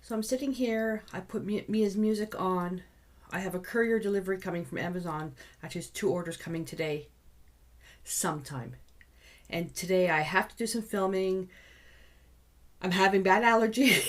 So I'm sitting here. I put Mia's music on. I have a courier delivery coming from Amazon. Actually, it's 2 orders coming today, sometime. And today I have to do some filming. I'm having bad allergies.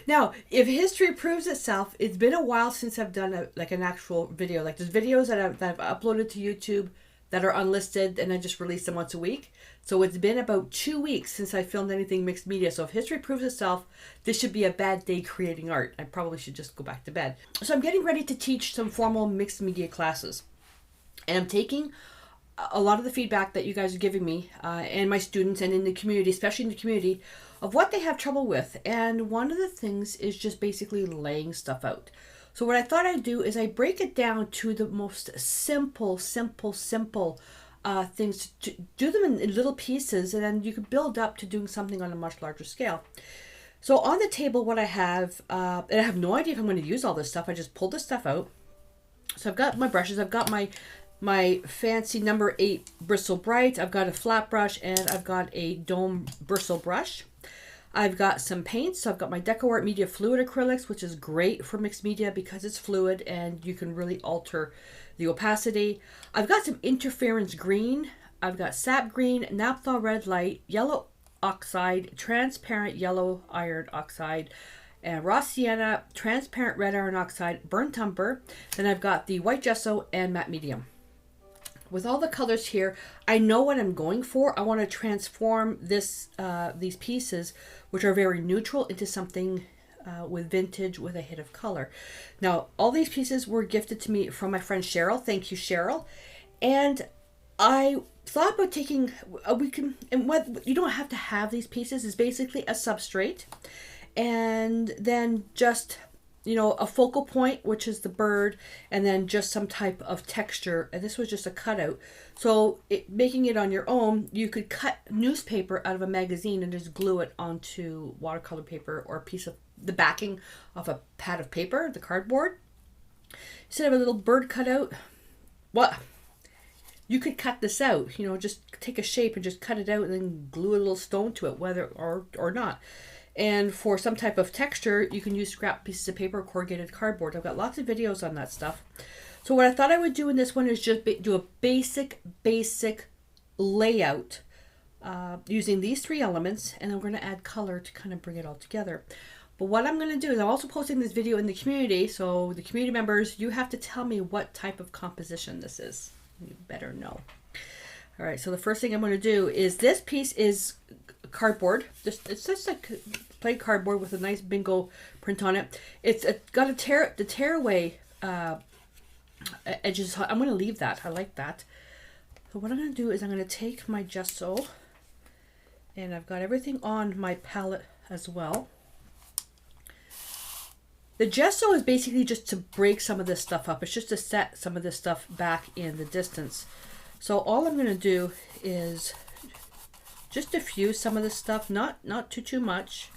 Now, if history proves itself, it's been a while since I've done an actual video. Like there's videos that I've uploaded to YouTube that are unlisted, and I just release them once a week. So it's been about 2 weeks since I filmed anything mixed media. So if history proves itself, this should be a bad day creating art. I probably should just go back to bed. So I'm getting ready to teach some formal mixed media classes. And I'm taking a lot of the feedback that you guys are giving me and my students and in the community, especially in the community, of what they have trouble with. And one of the things is just basically laying stuff out. So what I thought I'd do is I break it down to the most simple things, to do them in little pieces, and then you can build up to doing something on a much larger scale. So on the table, what I have, and I have no idea if I'm going to use all this stuff. I just pulled this stuff out. So I've got my brushes. I've got my fancy number 8 bristle bright. I've got a flat brush, and I've got a dome bristle brush. I've got some paints. So I've got my DecoArt Media Fluid Acrylics, which is great for mixed media because it's fluid and you can really alter the opacity. I've got some interference green. I've got sap green, naphtha red light, yellow oxide, transparent yellow iron oxide, and raw sienna, transparent red iron oxide, burnt umber. Then I've got the white gesso and matte medium. With all the colors here, I know what I'm going for. I want to transform these pieces, which are very neutral, into something with vintage with a hit of color. Now, all these pieces were gifted to me from my friend Cheryl. Thank you, Cheryl. And I thought about taking and what you don't have to have these pieces is basically a substrate, and then just a focal point, which is the bird, and then just some type of texture. And this was just a cutout. So making it on your own, you could cut newspaper out of a magazine and just glue it onto watercolor paper or a piece of the backing of a pad of paper, the cardboard. Instead of a little bird cutout, you could cut this out, just take a shape and just cut it out and then glue a little stone to it, whether or not. And for some type of texture, you can use scrap pieces of paper or corrugated cardboard. I've got lots of videos on that stuff. So what I thought I would do in this one is just do a basic layout using these 3 elements, and I'm going to add color to kind of bring it all together. But what I'm going to do is I'm also posting this video in the community, so the community members, you have to tell me what type of composition this is. You better know. All right, so the first thing I'm going to do is this piece is cardboard. It's just like plain cardboard with a nice bingo print on it. It's got the tearaway edges. I'm going to leave that. I like that. So what I'm going to do is I'm going to take my gesso, and I've got everything on my palette as well. The gesso is basically just to break some of this stuff up. It's just to set some of this stuff back in the distance. So all I'm going to do is just diffuse some of this stuff, not too much.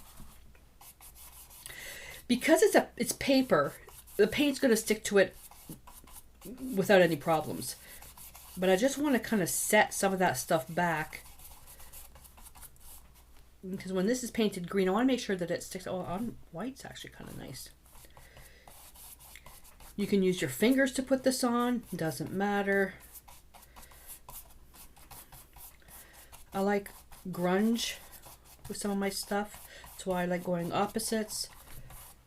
Because it's paper, the paint's going to stick to it without any problems. But I just want to kind of set some of that stuff back. Because when this is painted green, I want to make sure that it sticks. Oh, on white's actually kind of nice. You can use your fingers to put this on. Doesn't matter. I like grunge with some of my stuff. That's why I like going opposites.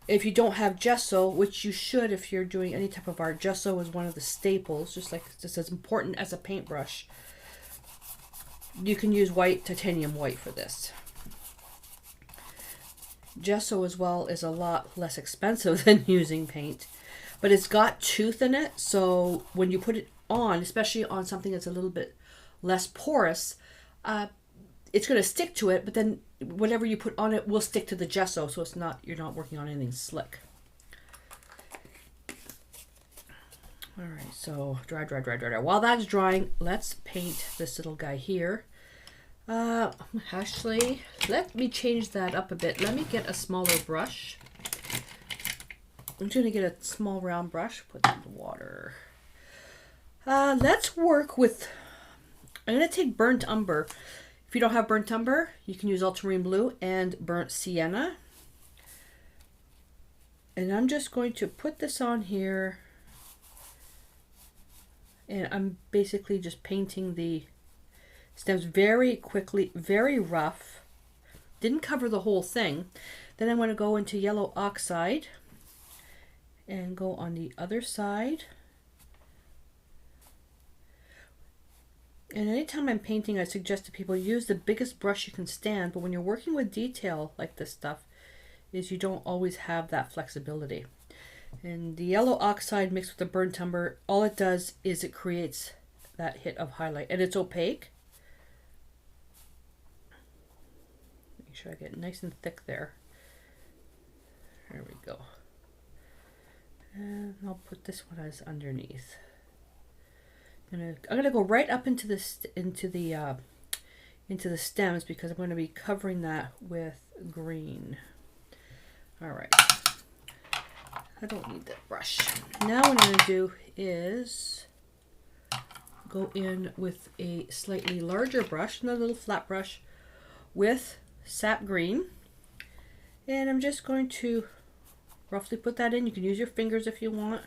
If you don't have gesso, which you should if you're doing any type of art, gesso is one of the staples, just as important as a paintbrush. You can use titanium white for this. Gesso as well is a lot less expensive than using paint, but it's got tooth in it, so when you put it on, especially on something that's a little bit less porous, it's going to stick to it, but then whatever you put on it will stick to the gesso, so you're not working on anything slick. All right, so dry. While that's drying, let's paint this little guy here. Actually, let me change that up a bit. Let me get a smaller brush. I'm just going to get a small round brush, put it in the water. Let's work with, I'm going to take burnt umber. If you don't have burnt umber, you can use ultramarine blue and burnt sienna. And I'm just going to put this on here, and I'm basically just painting the stems very quickly, very rough. Didn't cover the whole thing. Then I'm going to go into yellow oxide and go on the other side. And anytime I'm painting, I suggest to people use the biggest brush you can stand, but when you're working with detail like this stuff, is you don't always have that flexibility. And the yellow oxide mixed with the burnt umber, all it does is it creates that hit of highlight, and it's opaque. Make sure I get nice and thick there. There we go. And I'll put this one as underneath. I'm gonna go right up into the stems because I'm going to be covering that with green. All right. I don't need that brush. Now what I'm going to do is go in with a slightly larger brush, another little flat brush with sap green, and I'm just going to roughly put that in. You can use your fingers if you want.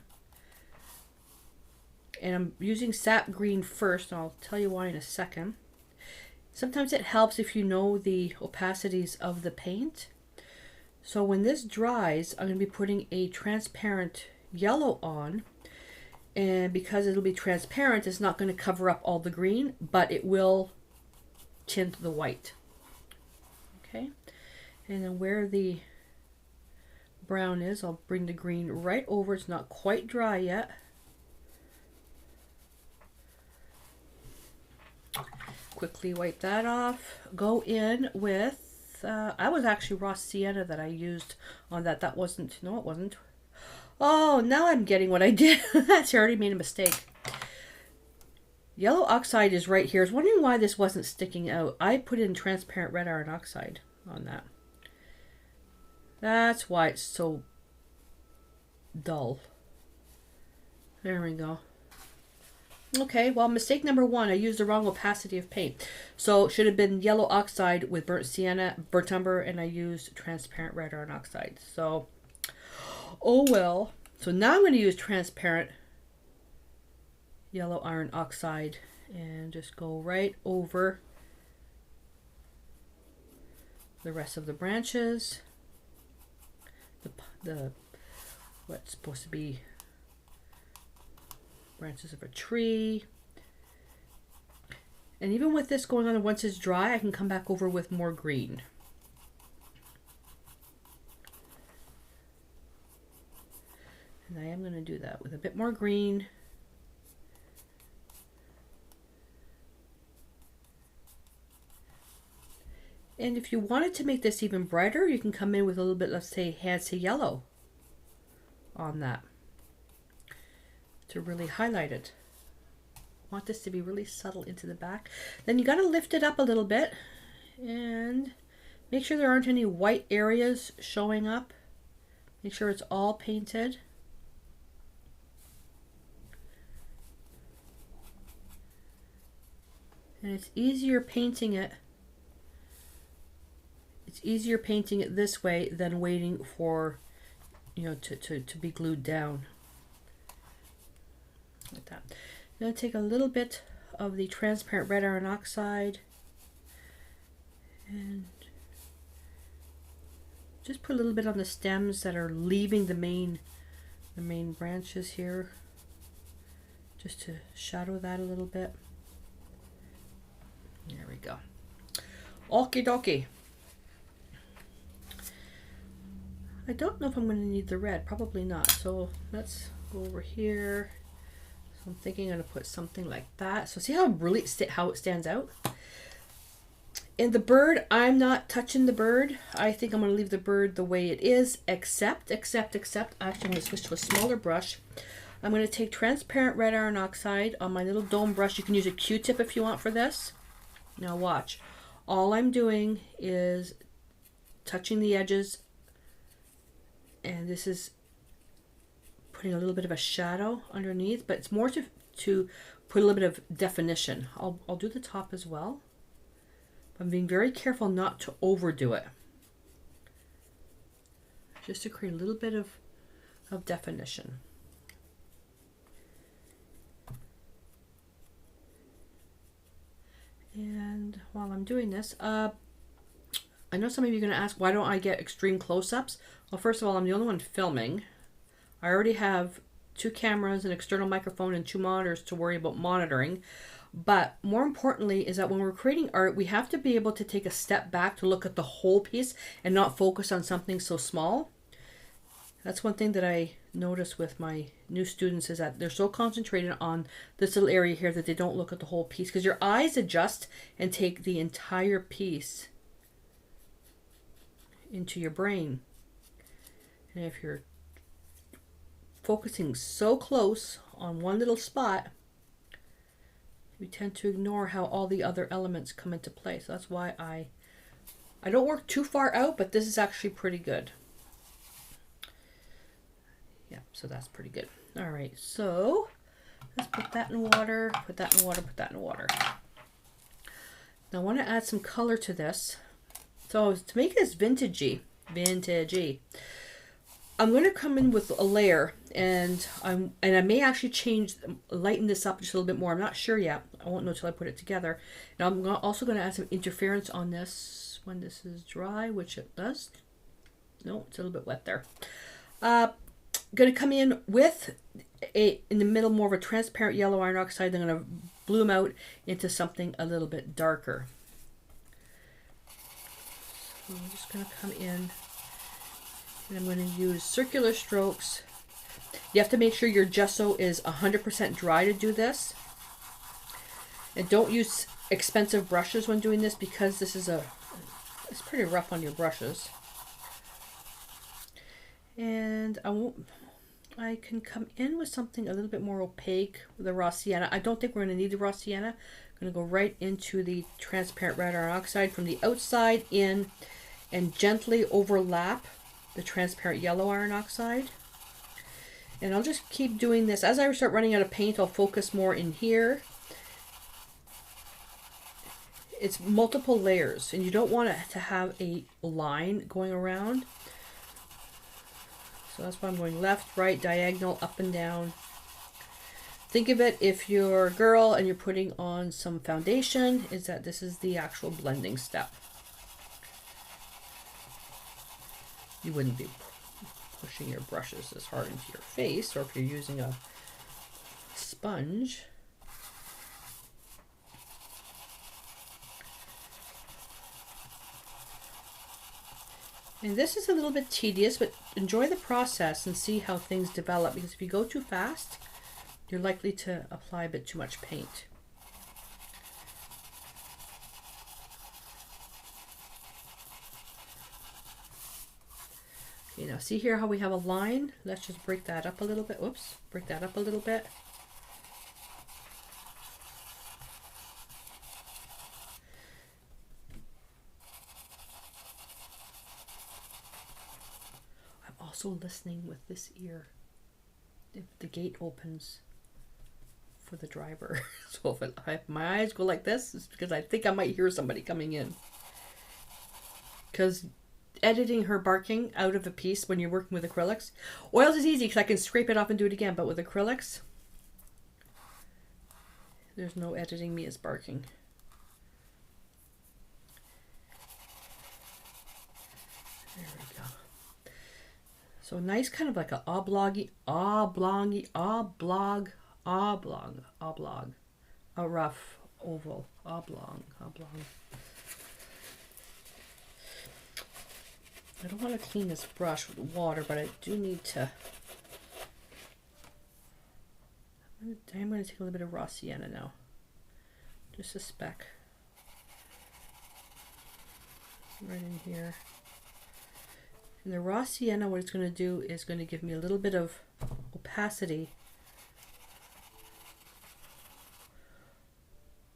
And I'm using sap green first, and I'll tell you why in a second. Sometimes it helps if you know the opacities of the paint. So when this dries, I'm going to be putting a transparent yellow on, and because it'll be transparent, it's not going to cover up all the green, but it will tint the white. Okay, and then where the brown is, I'll bring the green right over. It's not quite dry yet. Quickly wipe that off. Go in with I was actually raw sienna that I used on that. That wasn't, no it wasn't. Oh, now I'm getting what I did. That's already made a mistake. Yellow oxide is right here. I was wondering why this wasn't sticking out. I put in transparent red iron oxide on that. That's why it's so dull. There we go. Okay, well, mistake number one, I used the wrong opacity of paint. So it should have been yellow oxide with burnt sienna, burnt umber, and I used transparent red iron oxide. So, oh well. So now I'm going to use transparent yellow iron oxide and just go right over the rest of the branches. The what's supposed to be branches of a tree. And even with this going on, once it's dry, I can come back over with more green. And I am going to do that with a bit more green. And if you wanted to make this even brighter, you can come in with a little bit, let's say, Hansa yellow on that to really highlight it. Want this to be really subtle into the back. Then you got to lift it up a little bit and make sure there aren't any white areas showing up. Make sure it's all painted. And it's easier painting it. It's easier painting it this way than waiting for, you know, to be glued down. Like that. I'm going to take a little bit of the transparent red iron oxide and just put a little bit on the stems that are leaving the main branches here, just to shadow that a little bit. There we go. Okie dokie. I don't know if I'm going to need the red. Probably not. So let's go over here. So I'm thinking I'm going to put something like that. So see how how it stands out? And the bird, I'm not touching the bird. I think I'm going to leave the bird the way it is, except, actually I'm going to switch to a smaller brush. I'm going to take transparent red iron oxide on my little dome brush. You can use a Q-tip if you want for this. Now watch. All I'm doing is touching the edges, and this is putting a little bit of a shadow underneath, but it's more to put a little bit of definition. I'll do the top as well. I'm being very careful not to overdo it. Just to create a little bit of of definition. And while I'm doing this, I know some of you are going to ask, why don't I get extreme close-ups? Well, first of all, I'm the only one filming. I already have 2 cameras, an external microphone, and 2 monitors to worry about monitoring. But more importantly is that when we're creating art, we have to be able to take a step back to look at the whole piece and not focus on something so small. That's one thing that I notice with my new students, is that they're so concentrated on this little area here that they don't look at the whole piece, because your eyes adjust and take the entire piece into your brain. And if you're focusing so close on one little spot, we tend to ignore how all the other elements come into play. So that's why I don't work too far out, but this is actually pretty good. Yeah, so that's pretty good. All right, so let's put that in water, put that in water, put that in water. Now I want to add some color to this. So to make this vintagey, I'm going to come in with a layer, and I may actually lighten this up just a little bit more. I'm not sure yet. I won't know till I put it together. Now I'm also going to add some interference on this when this is dry, which it does. No, it's a little bit wet there. Going to come in with in the middle more of a transparent yellow iron oxide. I'm going to bloom out into something a little bit darker. So I'm just going to come in, and I'm going to use circular strokes. You have to make sure your gesso is 100% dry to do this. And don't use expensive brushes when doing this, because this is it's pretty rough on your brushes. And I can come in with something a little bit more opaque with the raw sienna. I don't think we're going to need the raw sienna. I'm going to go right into the transparent red iron oxide from the outside in, and gently overlap the transparent yellow iron oxide. And I'll just keep doing this. As I start running out of paint, I'll focus more in here. It's multiple layers, and you don't want it to have a line going around. So that's why I'm going left, right, diagonal, up and down. Think of it, if you're a girl and you're putting on some foundation, is that this is the actual blending step. You wouldn't be pushing your brushes as hard into your face, or if you're using a sponge. And this is a little bit tedious, but enjoy the process and see how things develop, because if you go too fast, you're likely to apply a bit too much paint. Okay, now see here how we have a line? Let's just break that up a little bit. Whoops, break that up a little bit. Also listening with this ear if the gate opens for the driver. So if my eyes go like this, it's because I think I might hear somebody coming in. Because editing her barking out of a piece when you're working with acrylics, oils is easy because I can scrape it off and do it again, but with acrylics, there's no editing me as barking. There we go. So nice, kind of like a oblong, a rough oval, oblong. I don't want to clean this brush with water, but I do need to. I'm going to take a little bit of raw sienna now, just a speck, right in here. And the raw sienna, what it's going to do is going to give me a little bit of opacity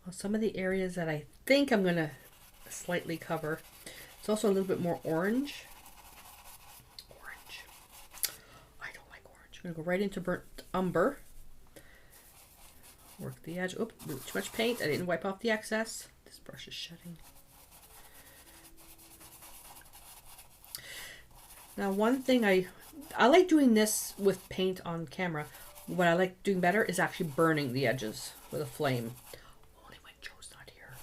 on some of the areas that I think I'm going to slightly cover. It's also a little bit more orange. I don't like orange. I'm going to go right into burnt umber. Work the edge. Oops, too much paint. I didn't wipe off the excess. This brush is shedding. Now, one thing I I like doing this with paint on camera. What I like doing better is actually burning the edges with a flame. Only when Joe's not here.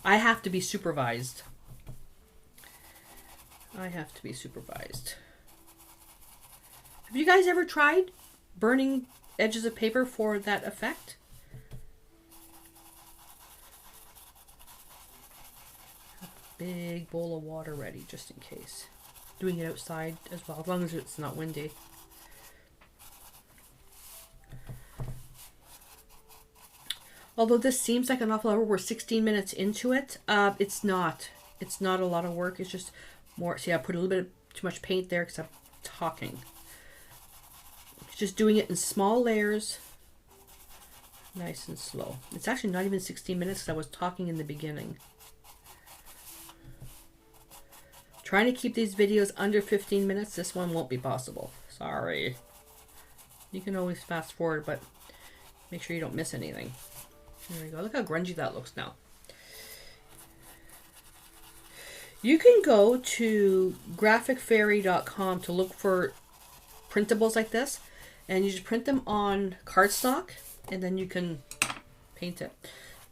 I have to be supervised. I have to be supervised. Have you guys ever tried burning edges of paper for that effect? Big bowl of water ready just in case. Doing it outside as well, as long as it's not windy. Although this seems like an awful hour, we're 16 minutes into it. It's not. It's not a lot of work. It's just more. See, I put a little bit of too much paint there because I'm talking. Just doing it in small layers. Nice and slow. It's actually not even 16 minutes because I was talking in the beginning. Trying to keep these videos under 15 minutes. This one won't be possible. Sorry. You can always fast forward, but make sure you don't miss anything. There we go. Look how grungy that looks now. You can go to graphicfairy.com to look for printables like this. And you just print them on cardstock. And then you can paint it.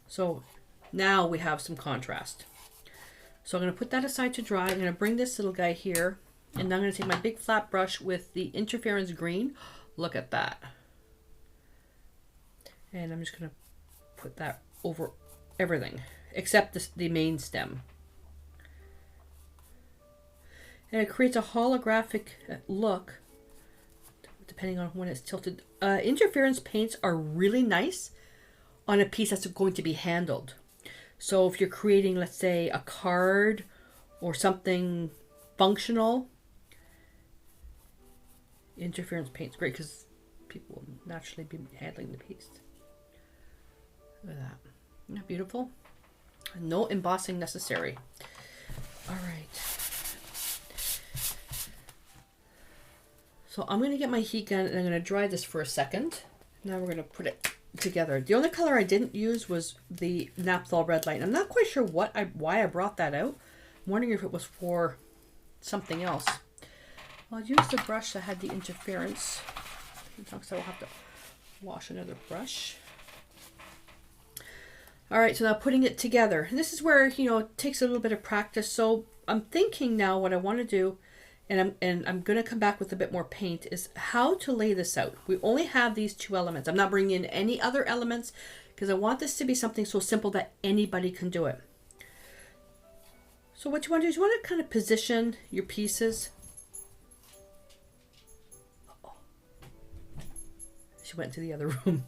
So now we have some contrast. So I'm going to put that aside to dry. I'm going to bring this little guy here. And I'm going to take my big flat brush with the interference green. Look at that. And I'm just going to put that over everything. Except the main stem. And it creates a holographic look. Depending on when it's tilted. Interference paints are really nice on a piece that's going to be handled. So if you're creating, let's say, a card or something functional, interference paint's great because people will naturally be handling the piece. Look at that. Isn't that beautiful? No embossing necessary. All right. So I'm going to get my heat gun and I'm going to dry this for a second. Now we're going to put it together. The only color I didn't use was the Naphthol Red Light. I'm not quite sure why I brought that out. I'm wondering if it was for something else. I'll use the brush that had the interference. So I'll have to wash another brush. All right, so now putting it together. And this is where, you know, it takes a little bit of practice. So I'm thinking now what I want to do, and I'm going to come back with a bit more paint, is how to lay this out. We only have these two elements. I'm not bringing in any other elements because I want this to be something so simple that anybody can do it. So what you want to do is you want to kind of position your pieces. Uh-oh. She went to the other room.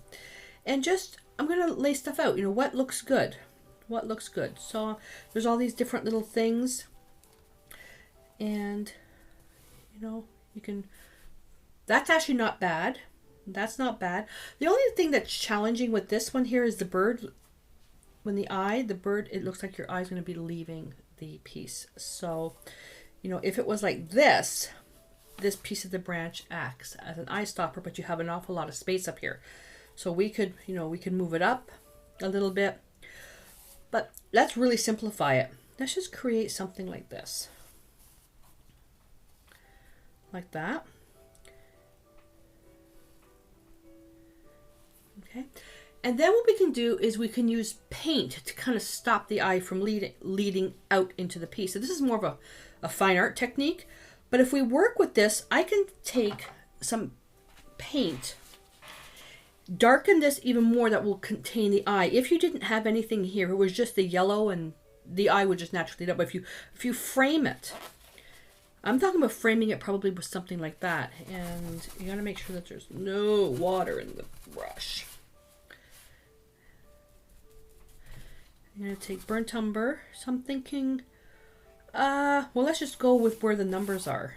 And just, I'm going to lay stuff out. You know, what looks good? What looks good? So there's all these different little things. And you know, you can, that's actually not bad. That's not bad. The only thing that's challenging with this one here is the bird. When the bird, it looks like your eye is going to be leaving the piece. So, you know, if it was like this piece of the branch acts as an eye stopper, but you have an awful lot of space up here. So we could, you know, we could move it up a little bit. But let's really simplify it. Let's just create something like this. Like that. Okay. And then what we can do is we can use paint to kind of stop the eye from leading out into the piece. So this is more of a fine art technique. But if we work with this, I can take some paint, darken this even more, that will contain the eye. If you didn't have anything here, it was just the yellow and the eye would just naturally lead up. But if you frame it, I'm talking about framing it probably with something like that. And you got to make sure that there's no water in the brush. I'm going to take burnt umber. So I'm thinking, well, let's just go with where the numbers are.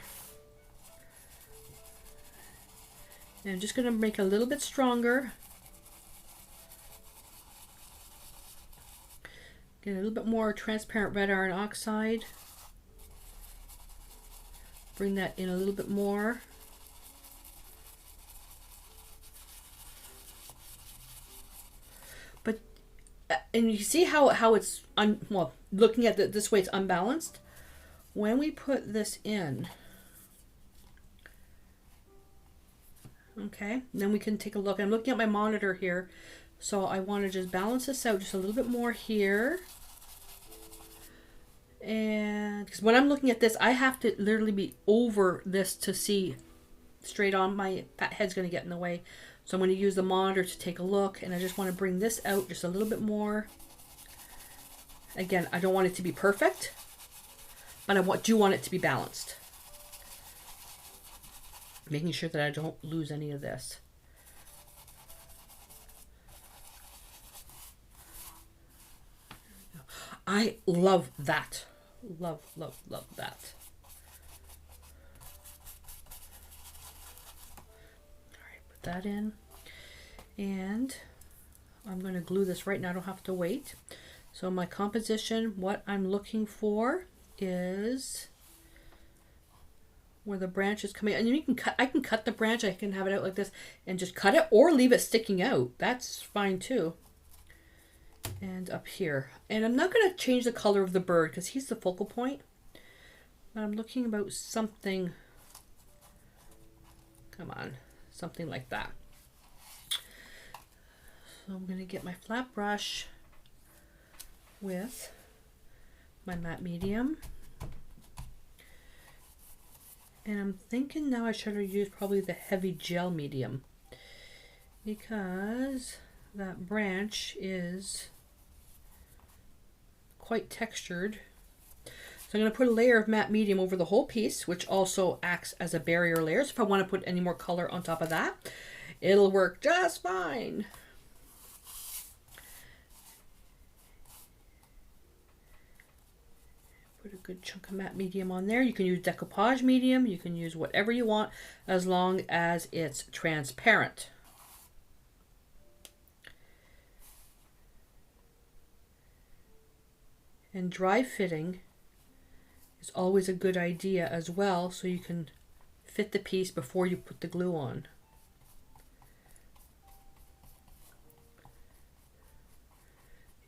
And I'm just going to make it a little bit stronger. Get a little bit more transparent red iron oxide. Bring that in a little bit more. But, and you see how it's, well, looking at this way it's unbalanced. When we put this in, Okay, and then we can take a look. I'm looking at my monitor here, so I want to just balance this out just a little bit more here. And because when I'm looking at this, I have to literally be over this to see straight on. My head's going to get in the way. So I'm going to use the monitor to take a look, and I just want to bring this out just a little bit more. Again, I don't want it to be perfect, but I do want it to be balanced. Making sure that I don't lose any of this. I love that. Love, love, love that. All right, put that in. And I'm going to glue this right now. I don't have to wait. So my composition, what I'm looking for is where the branch is coming. And you can cut, I can cut the branch. I can have it out like this and just cut it or leave it sticking out. That's fine too. And up here. And I'm not going to change the color of the bird because he's the focal point. But I'm looking about something, come on, something like that. So I'm going to get my flat brush with my matte medium. And I'm thinking now I should have used probably the heavy gel medium because that branch is quite textured. So I'm going to put a layer of matte medium over the whole piece, which also acts as a barrier layer. So if I want to put any more color on top of that, it'll work just fine. Put a good chunk of matte medium on there. You can use decoupage medium. You can use whatever you want as long as it's transparent. And dry fitting is always a good idea as well, so you can fit the piece before you put the glue on.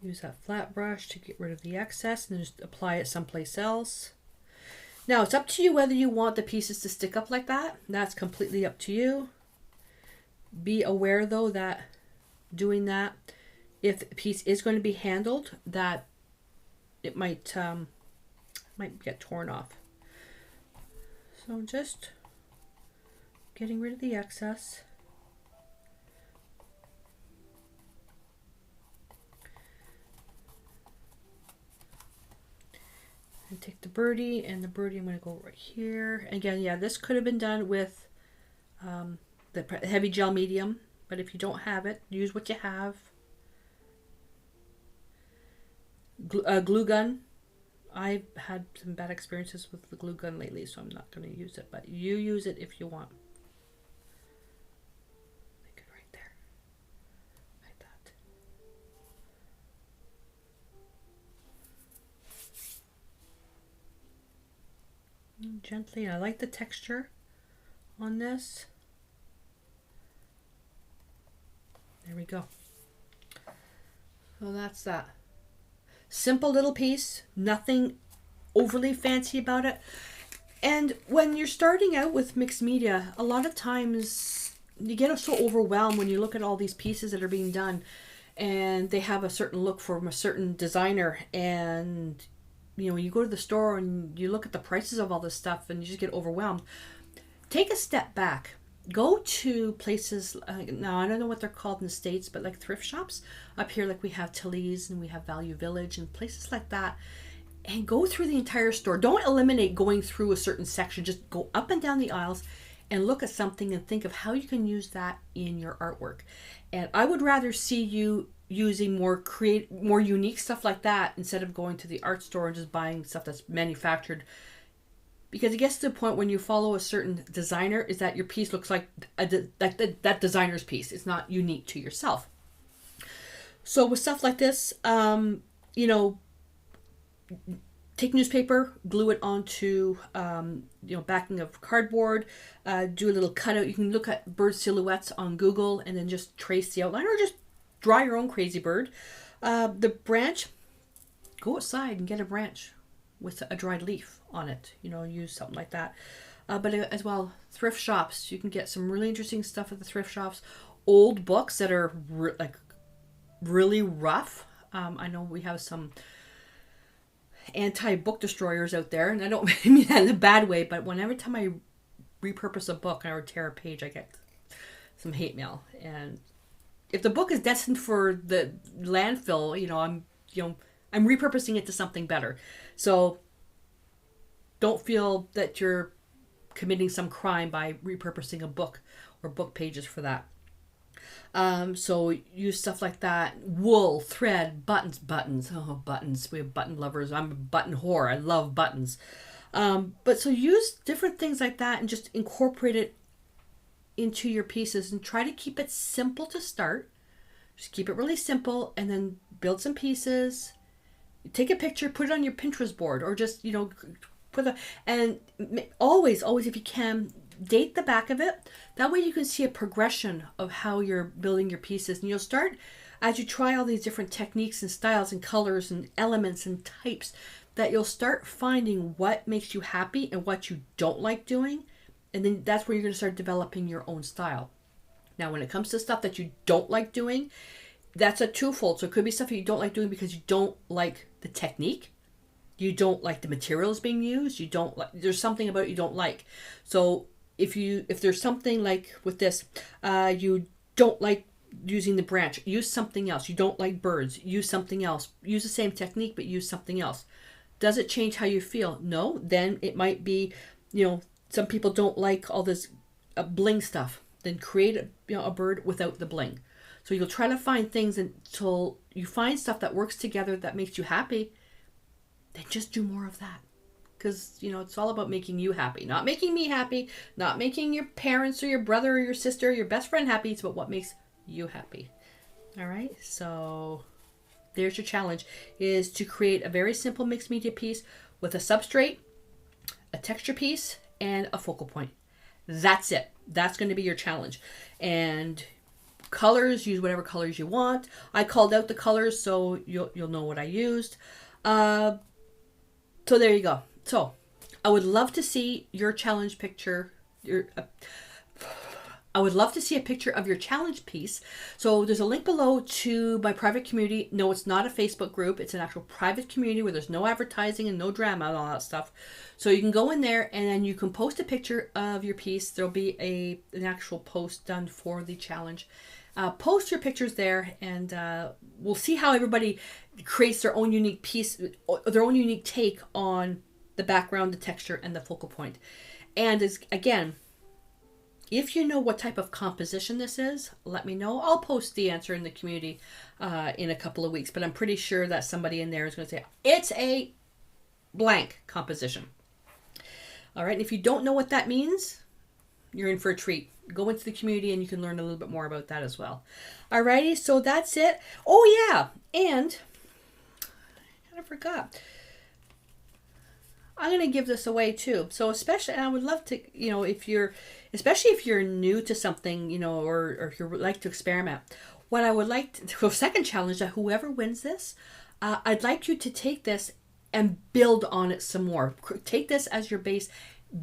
Use that flat brush to get rid of the excess and just apply it someplace else. Now it's up to you whether you want the pieces to stick up like that. That's completely up to you. Be aware though that doing that, if the piece is going to be handled, that it might get torn off. So just getting rid of the excess. And take the birdie, and the birdie I'm going to go right here. Again, yeah, this could have been done with the heavy gel medium, but if you don't have it, use what you have. Glue gun. I've had some bad experiences with the glue gun lately, so I'm not going to use it, but you use it if you want. Make it right there. Like that. And gently, I like the texture on this. There we go. So that's that. Simple little piece, nothing overly fancy about it. And when you're starting out with mixed media, a lot of times you get so overwhelmed when you look at all these pieces that are being done and they have a certain look from a certain designer, and you know, you go to the store and you look at the prices of all this stuff and you just get overwhelmed. Take a step back. Go to places, now I don't know what they're called in the States, but like thrift shops. Up here, like we have Tilly's and we have Value Village and places like that. And go through the entire store. Don't eliminate going through a certain section. Just go up and down the aisles and look at something and think of how you can use that in your artwork. And I would rather see you using more unique stuff like that instead of going to the art store and just buying stuff that's manufactured. Because it gets to the point when you follow a certain designer is that your piece looks like that designer's piece. It's not unique to yourself. So with stuff like this, you know, take newspaper, glue it onto, you know, backing of cardboard, do a little cutout. You can look at bird silhouettes on Google and then just trace the outline or just draw your own crazy bird. The branch, go outside and get a branch with a dried leaf on it, you know, use something like that. but as well, thrift shops. You can get some really interesting stuff at the thrift shops. Old books that are like really rough. I know we have some anti-book destroyers out there, and I don't mean that in a bad way, but whenever time I repurpose a book or tear a page, I get some hate mail. And if the book is destined for the landfill, I'm repurposing it to something better. So don't feel that you're committing some crime by repurposing a book or book pages for that. So use stuff like that. Wool, thread, buttons. Oh, buttons. We have button lovers. I'm a button whore. I love buttons. But so use different things like that and just incorporate it into your pieces and try to keep it simple to start. Just keep it really simple and then build some pieces. Take a picture, put it on your Pinterest board, or just, and always, if you can, date the back of it. That way you can see a progression of how you're building your pieces. And you'll start, as you try all these different techniques and styles and colors and elements and types, that you'll start finding what makes you happy and what you don't like doing. And then that's where you're going to start developing your own style. Now, when it comes to stuff that you don't like doing, that's a twofold. So it could be stuff that you don't like doing because you don't like the technique. You don't like the materials being used. You don't like, there's something about it you don't like. So if there's something like with this, you don't like using the branch, use something else. You don't like birds, use something else. Use the same technique, but use something else. Does it change how you feel? No. Then it might be, some people don't like all this bling stuff. Then create a bird without the bling. So you'll try to find things until you find stuff that works together that makes you happy. Then just do more of that. Because, it's all about making you happy. Not making me happy. Not making your parents or your brother or your sister or your best friend happy. It's about what makes you happy. All right? So there's your challenge, is to create a very simple mixed media piece with a substrate, a texture piece, and a focal point. That's it. That's going to be your challenge. And colors, use whatever colors you want. I called out the colors so you'll know what I used. So there you go. So I would love to see your challenge picture. I would love to see a picture of your challenge piece. So there's a link below to my private community. No, it's not a Facebook group. It's an actual private community where there's no advertising and no drama and all that stuff. So you can go in there and then you can post a picture of your piece. There'll be an actual post done for the challenge. Post your pictures there, and we'll see how everybody creates their own unique piece, their own unique take on the background, the texture, and the focal point. And again, if you know what type of composition this is, let me know. I'll post the answer in the community in a couple of weeks, but I'm pretty sure that somebody in there is going to say, it's a blank composition. All right, and if you don't know what that means, you're in for a treat. Go into the community and you can learn a little bit more about that as well. Alrighty, so that's it. Oh yeah, and I kind of forgot. I'm gonna give this away too. So especially, and I would love to, especially if you're new to something, or if you like to experiment. What I would like to, second challenge, that whoever wins this, I'd like you to take this and build on it some more. Take this as your base.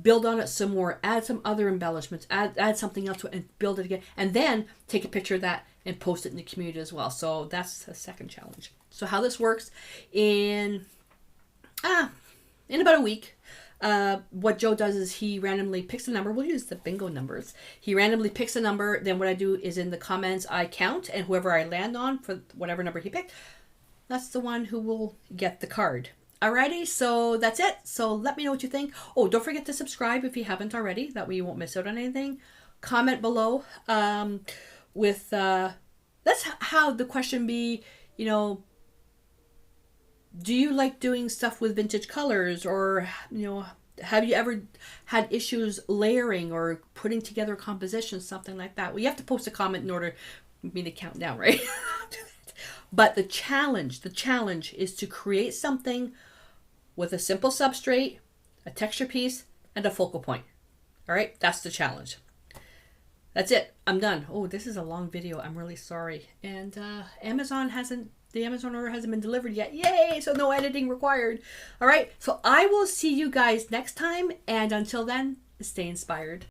Build on it some more, add some other embellishments, add something else to it and build it again. And then take a picture of that and post it in the community as well. So that's the second challenge. So how this works in about a week, what Joe does is he randomly picks a number. We'll use the bingo numbers. He randomly picks a number. Then what I do is in the comments, I count, and whoever I land on for whatever number he picked, that's the one who will get the card. Alrighty, so that's it. So let me know what you think. Oh, don't forget to subscribe if you haven't already. That way you won't miss out on anything. Comment below with let's have the question be, do you like doing stuff with vintage colors, or have you ever had issues layering or putting together compositions, something like that? Well, you have to post a comment in order for me to count down, right? But the challenge is to create something with a simple substrate, a texture piece, and a focal point. All right, that's the challenge. That's it. I'm done. Oh, this is a long video. I'm really sorry. And the Amazon order hasn't been delivered yet. Yay! So no editing required. All right, so I will see you guys next time. And until then, Stay inspired.